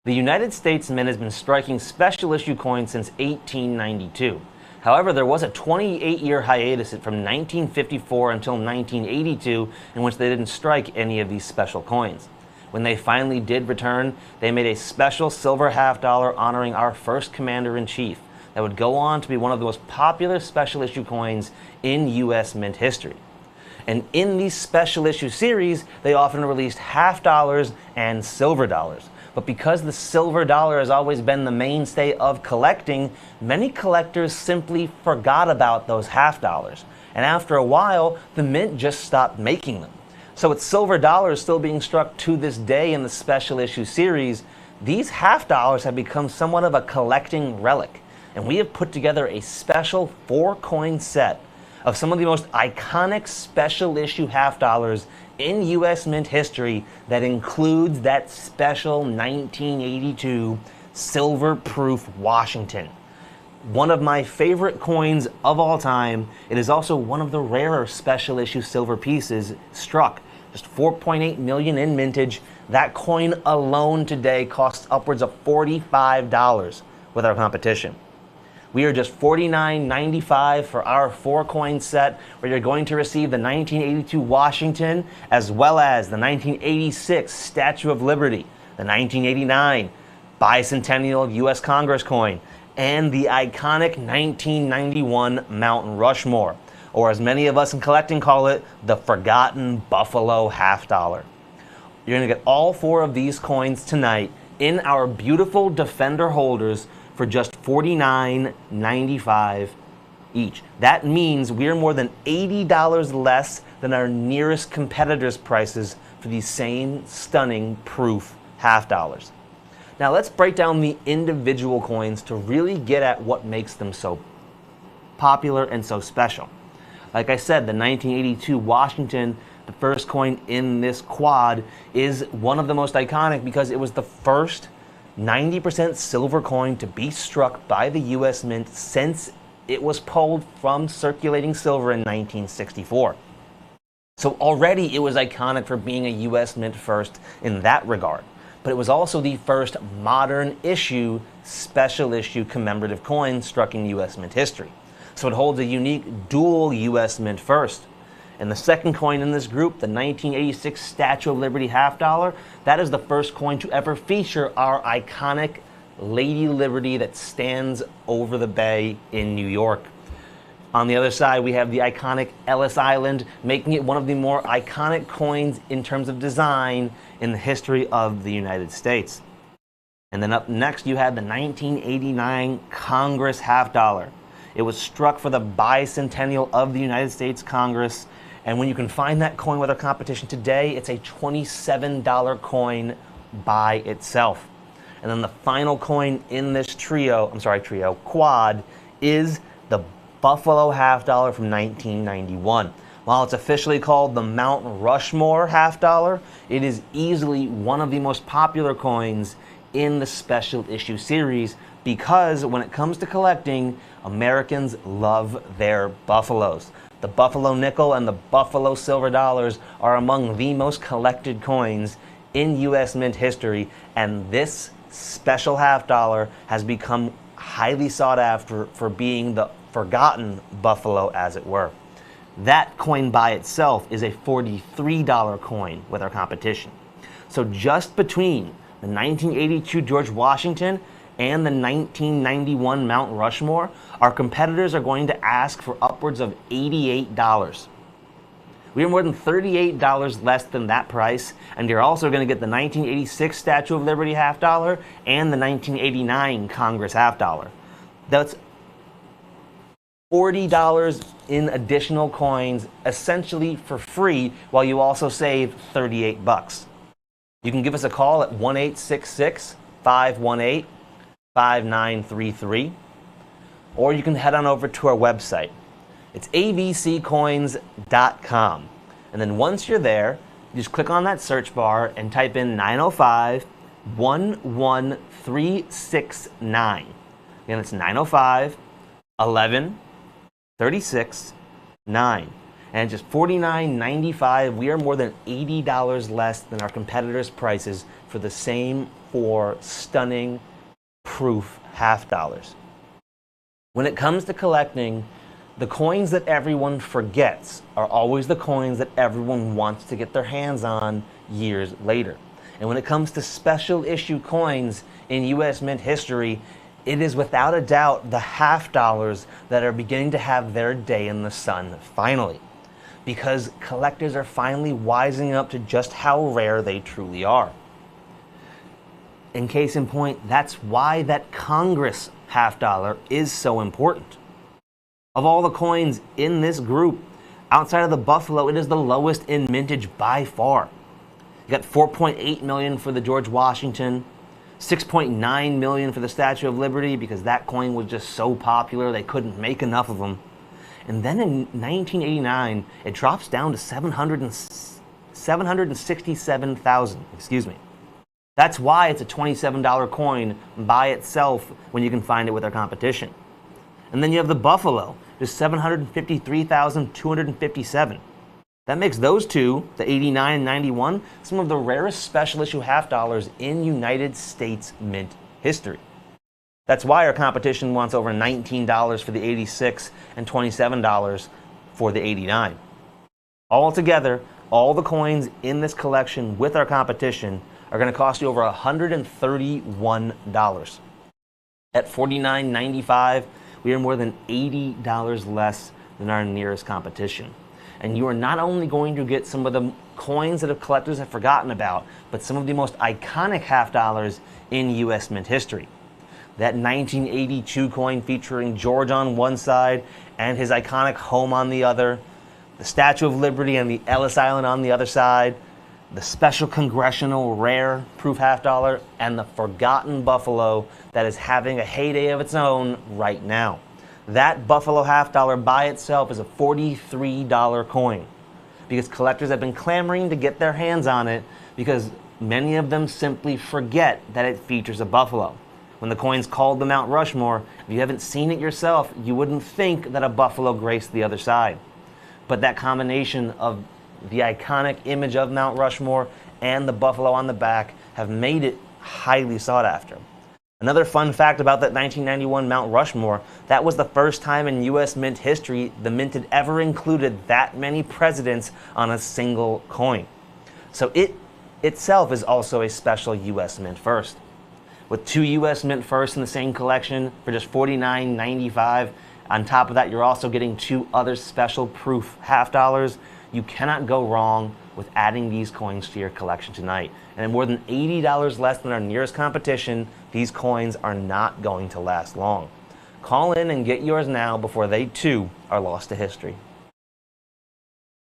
The United States Mint has been striking special issue coins since 1892. However, there was a 28-year hiatus from 1954 until 1982 in which they didn't strike any of these special coins. When they finally did return, they made a special silver half-dollar honoring our first commander-in-chief that would go on to be one of the most popular special issue coins in U.S. Mint history. And in these special issue series, they often released half dollars and silver dollars. But because the silver dollar has always been the mainstay of collecting, many collectors simply forgot about those half dollars. And after a while, the Mint just stopped making them. So with silver dollars still being struck to this day in the special issue series, these half dollars have become somewhat of a collecting relic. And we have put together a special 4-coin set of some of the most iconic special issue half dollars in U.S. Mint history that includes that special 1982 silver-proof Washington. One of my favorite coins of all time. It is also one of the rarer special issue silver pieces struck. Just 4.8 million in mintage. That coin alone today costs upwards of $45 with our competition. We are just $49.95 for our 4-coin set, where you're going to receive the 1982 Washington, as well as the 1986 Statue of Liberty, the 1989 Bicentennial U.S. Congress coin, and the iconic 1991 Mount Rushmore, or as many of us in collecting call it, the Forgotten Buffalo half dollar. You're going to get all 4 of these coins tonight in our beautiful Defender holders for just $49.95 each. That means we're more than $80 less than our nearest competitors' prices for these same stunning proof half dollars. Now let's break down the individual coins to really get at what makes them so popular and so special. Like I said, the 1982 Washington, the first coin in this quad, is one of the most iconic because it was the first 90% silver coin to be struck by the U.S. Mint since it was pulled from circulating silver in 1964. So already it was iconic for being a U.S. Mint first in that regard. But it was also the first modern issue, special issue commemorative coin struck in U.S. Mint history. So it holds a unique dual U.S. Mint first. And the second coin in this group, the 1986 Statue of Liberty half dollar, that is the first coin to ever feature our iconic Lady Liberty that stands over the bay in New York. On the other side, we have the iconic Ellis Island, making it one of the more iconic coins in terms of design in the history of the United States. And then up next, you have the 1989 Congress half dollar. It was struck for the bicentennial of the United States Congress. And when you can find that coin with our competition today, it's a $27 coin by itself. And then the final coin in this quad, is the Buffalo half dollar from 1991. While it's officially called the Mount Rushmore half dollar, it is easily one of the most popular coins in the special issue series because when it comes to collecting, Americans love their buffaloes. The Buffalo nickel and the Buffalo silver dollars are among the most collected coins in U.S. Mint history, and this special half dollar has become highly sought after for being the forgotten buffalo, as it were. That coin by itself is a $43 coin with our competition. So just between the 1982 George Washington and the 1991 Mount Rushmore, our competitors are going to ask for upwards of $88. We are more than $38 less than that price, and you're also going to get the 1986 Statue of Liberty half dollar and the 1989 Congress half dollar. That's $40 in additional coins, essentially for free, while you also save $38. You can give us a call at 1-866-518-5933, or you can head on over to our website. It's abccoins.com. And then once you're there, you just click on that search bar and type in 905-11369. Again, it's 905-11-36-9. And just $49.95, we are more than $80 less than our competitors' prices for the same for stunning proof half dollars. When it comes to collecting, the coins that everyone forgets are always the coins that everyone wants to get their hands on years later. And when it comes to special issue coins in US Mint history, it is without a doubt the half dollars that are beginning to have their day in the sun finally. Because collectors are finally wising up to just how rare they truly are. In case in point, that's why that Congress half dollar is so important. Of all the coins in this group, outside of the Buffalo, it is the lowest in mintage by far. You got 4.8 million for the George Washington, 6.9 million for the Statue of Liberty because that coin was just so popular they couldn't make enough of them. And then in 1989, it drops down to 767,000, excuse me. That's why it's a $27 coin by itself when you can find it with our competition. And then you have the Buffalo, just 753,257. That makes those two, the 89 and 91, some of the rarest special issue half dollars in United States Mint history. That's why our competition wants over $19 for the 86 and $27 for the 89. Altogether, all the coins in this collection with our competition are going to cost you over $131. At $49.95, we are more than $80 less than our nearest competition. And you are not only going to get some of the coins that collectors have forgotten about, but some of the most iconic half dollars in US Mint history. That 1982 coin featuring George on one side and his iconic home on the other, the Statue of Liberty and the Ellis Island on the other side, the special congressional rare proof half dollar, and the forgotten Buffalo that is having a heyday of its own right now. That Buffalo half dollar by itself is a $43 coin because collectors have been clamoring to get their hands on it because many of them simply forget that it features a buffalo. When the coin's called the Mount Rushmore, if you haven't seen it yourself, you wouldn't think that a buffalo graced the other side. But that combination of the iconic image of Mount Rushmore and the buffalo on the back have made it highly sought after. Another fun fact about that 1991 Mount Rushmore, that was the first time in US Mint history the Mint had ever included that many presidents on a single coin. So it itself is also a special US Mint first. With two US Mint firsts in the same collection for just $49.95, on top of that you're also getting two other special proof half dollars. You cannot go wrong with adding these coins to your collection tonight. And at more than $80 less than our nearest competition, these coins are not going to last long. Call in and get yours now before they too are lost to history.